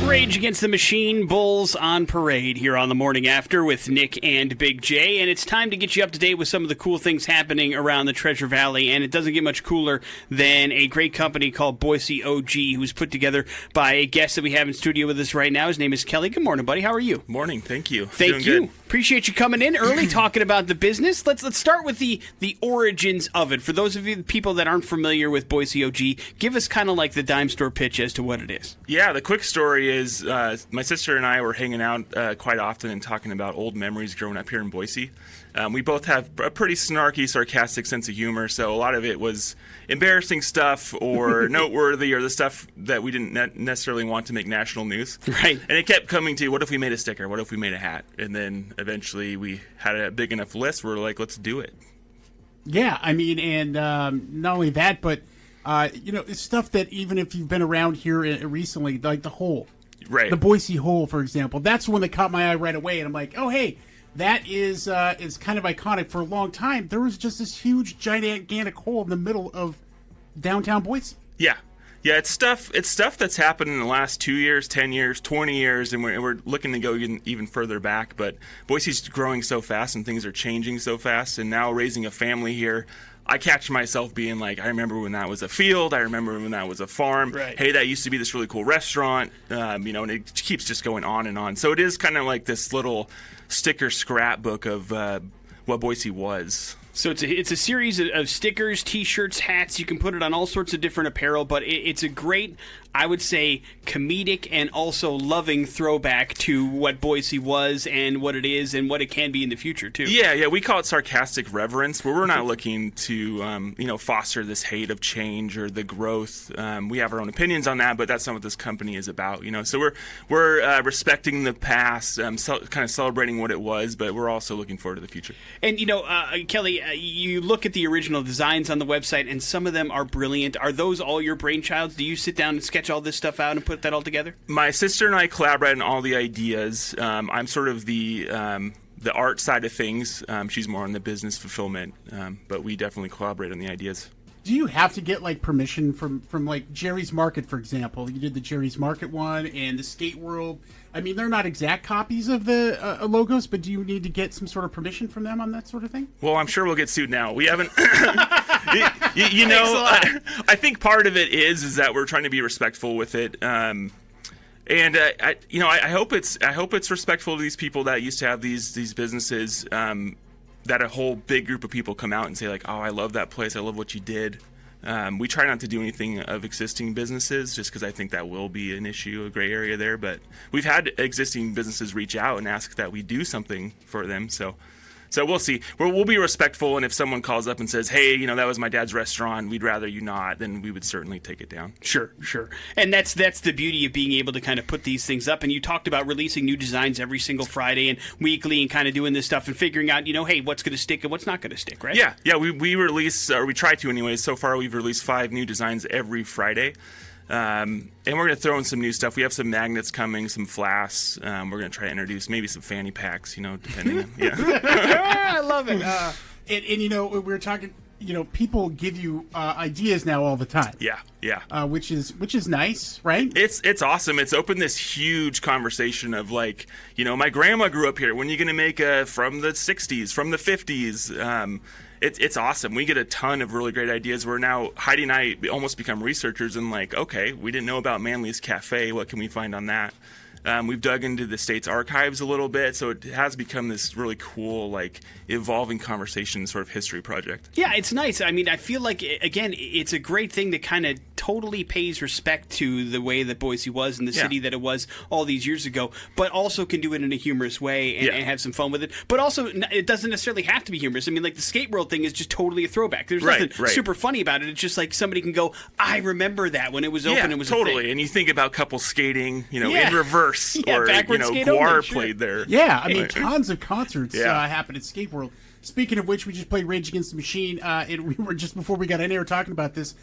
Rage Against the Machine, Bulls on Parade here on the Morning After with Nic and Big J, and it's time to get you up to date with some of the cool things happening around the Treasure Valley, and it doesn't get much cooler than a great company called Boise OG, who's put together by a guest that we have in studio with us right now. His name is Kelly. Good morning, buddy. How are you? Morning. Thank you. Thank you. Appreciate you coming in early, talking about the business. Let's start with the origins of it. For those of you people that aren't familiar with Boise OG, give us kind of like the dime store pitch as to what it is. Yeah, the quick story is my sister and I were hanging out quite often and talking about old memories growing up here in Boise. We both have a pretty snarky, sarcastic sense of humor, so a lot of it was embarrassing stuff or noteworthy or the stuff that we didn't necessarily want to make national news. Right. And it kept coming to, what if we made a sticker? What if we made a hat? And then eventually we had a big enough list where we're like, let's do it. Yeah, I mean, and not only that, but, it's stuff that even if you've been around here recently, like the hole. Right. The Boise hole, for example. That's the one that caught my eye right away, and I'm like, oh, hey, that is kind of iconic. For a long time, there was just this huge, gigantic hole in the middle of downtown Boise. Yeah. Yeah, it's stuff that's happened in the last 2 years, 10 years, 20 years, and we're looking to go even further back. But Boise's growing so fast and things are changing so fast, and now raising a family here, I catch myself being like, I remember when that was a field. I remember when that was a farm. Right. Hey, that used to be this really cool restaurant. And it keeps just going on and on. So it is kind of like this little sticker scrapbook of what Boise was. So it's a series of stickers, T-shirts, hats. You can put it on all sorts of different apparel, but it's a great, I would say, comedic and also loving throwback to what Boise was and what it is and what it can be in the future, too. Yeah, we call it sarcastic reverence, where we're not looking to, foster this hate of change or the growth. We have our own opinions on that, but that's not what this company is about, So we're respecting the past, kind of celebrating what it was, but we're also looking forward to the future. And, Kelly, you look at the original designs on the website, and some of them are brilliant. Are those all your brainchilds? Do you sit down and sketch all this stuff out and put that all together? My sister and I collaborate on all the ideas. I'm sort of the art side of things. She's more on the business fulfillment, but we definitely collaborate on the ideas. Do you have to get permission from like Jerry's Market, for example? You did the Jerry's Market one and the Skate World. I mean, they're not exact copies of the logos, but do you need to get some sort of permission from them on that sort of thing? Well, I'm sure we'll get sued now. We haven't. I think part of it is that we're trying to be respectful with it. I hope it's respectful to these people that used to have these businesses. That a whole big group of people come out and say like, oh, I love that place. I love what you did. We try not to do anything of existing businesses just because I think that will be an issue, a gray area there. But we've had existing businesses reach out and ask that we do something for them. So we'll see. We'll be respectful, and if someone calls up and says, hey, that was my dad's restaurant, we'd rather you not, then we would certainly take it down. Sure. And that's the beauty of being able to kind of put these things up. And you talked about releasing new designs every single Friday and weekly and kind of doing this stuff and figuring out, hey, what's going to stick and what's not going to stick, right? Yeah, we release, or we try to anyways. So far, we've released 5 new designs every Friday. And we're going to throw in some new stuff. We have some magnets coming, some flasks. We're going to try to introduce maybe some fanny packs, depending. Yeah. I love it. We were talking, people give you ideas now all the time. Yeah. Which is nice, right? It's awesome. It's opened this huge conversation of my grandma grew up here. When are you going to make from the 60s, from the 50s? It's awesome. We get a ton of really great ideas. We're now, Heidi and I almost become researchers and okay, we didn't know about Manly's Cafe. What can we find on that? We've dug into the state's archives a little bit, so it has become this really cool, evolving conversation sort of history project. Yeah, it's nice. I mean, I feel like, again, it's a great thing that kind of totally pays respect to the way that Boise was and the city that it was all these years ago, but also can do it in a humorous way and have some fun with it. But also, it doesn't necessarily have to be humorous. I mean, the Skate World thing is just totally a throwback. There's nothing super funny about it. It's just somebody can go, I remember that when it was open. It was totally. A thing. And you think about couples skating, in reverse. Or Guar played there. Yeah, I mean, tons of concerts happen at Skate World. Speaking of which, we just played Rage Against the Machine, and we were just before we got in here talking about this.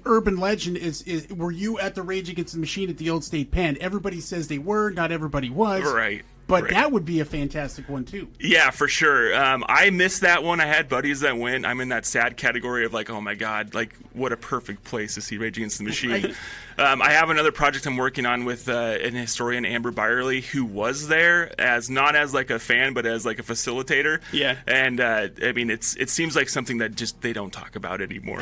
Urban legend is were you at the Rage Against the Machine at the Old State Pen? Everybody says they were, not everybody was. Right. But that would be a fantastic one, too. Yeah, for sure. I missed that one. I had buddies that went. I'm in that sad category of like, oh my God, like what a perfect place to see Rage Against the Machine. I have another project I'm working on with an historian, Amber Byerly, who was there not as like a fan, but as like a facilitator. Yeah. And I mean, it seems like something that just they don't talk about anymore.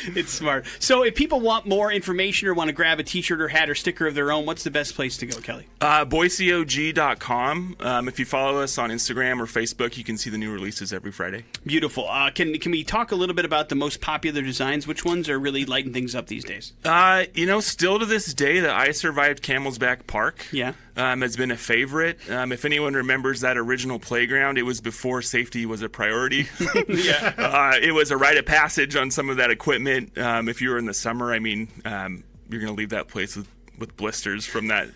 It's smart. So if people want more information or want to grab a t-shirt or hat or sticker of their own, what's the best place to go, Kelly? BoiseOG.com. If you follow us on Instagram or Facebook, you can see the new releases every Friday. Beautiful. Can we talk a little bit about the most popular designs? Which ones are really lighting things up these days? Still to this day, the I Survived Camel's Back Park has been a favorite. If anyone remembers that original playground, it was before safety was a priority. It was a rite of passage on some of that equipment. If you were in the summer, I mean, you're going to leave that place with blisters from that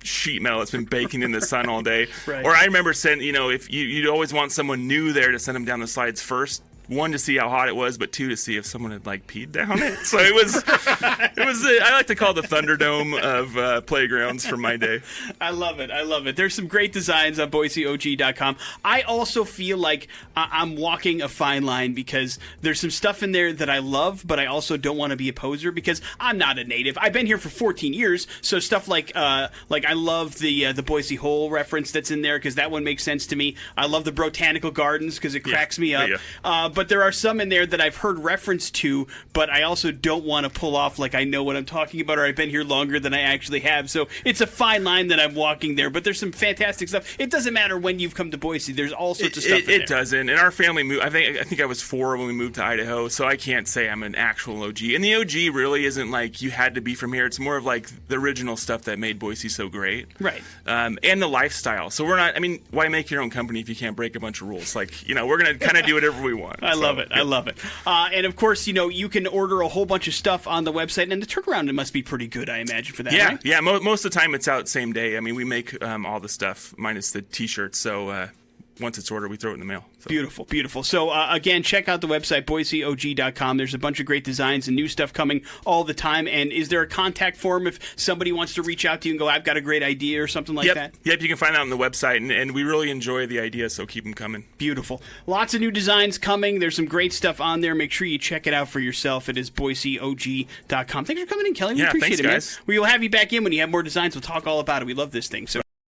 sheet metal that's been baking in the sun all day. Right. Or I remember saying, if you'd always want someone new there to send them down the slides first. One, to see how hot it was, but two, to see if someone had like peed down it. So it was I like to call it the Thunderdome of playgrounds from my day. I love it. There's some great designs on BoiseOG.com. I also feel like I'm walking a fine line because there's some stuff in there that I love, but I also don't want to be a poser because I'm not a native. I've been here for 14 years, so stuff like I love the Boise Hole reference that's in there because that one makes sense to me. I love the Botanical Gardens because it cracks me up. But there are some in there that I've heard reference to, but I also don't want to pull off like I know what I'm talking about or I've been here longer than I actually have. So it's a fine line that I'm walking there, but there's some fantastic stuff. It doesn't matter when you've come to Boise. There's all sorts of stuff in there. It doesn't. And our family moved. I think I was 4 when we moved to Idaho, so I can't say I'm an actual OG. And the OG really isn't like you had to be from here. It's more of like the original stuff that made Boise so great. Right. And the lifestyle. So we're not, why make your own company if you can't break a bunch of rules? Like, we're going to kind of do whatever we want. I love it. And of course, you can order a whole bunch of stuff on the website, and the turnaround it must be pretty good, I imagine, for that. Yeah, right? yeah. Most of the time, it's out same day. We make all the stuff minus the T-shirts. So once it's ordered, we throw it in the mail. So. Beautiful. So, again, check out the website, BoiseOG.com. There's a bunch of great designs and new stuff coming all the time. And is there a contact form if somebody wants to reach out to you and go, I've got a great idea or something like that? Yep, you can find that on the website. And we really enjoy the ideas, so keep them coming. Beautiful. Lots of new designs coming. There's some great stuff on there. Make sure you check it out for yourself. It is BoiseOG.com. Thanks for coming in, Kelly. We appreciate it, man. Guys. We'll have you back in when you have more designs. We'll talk all about it. We love this thing. So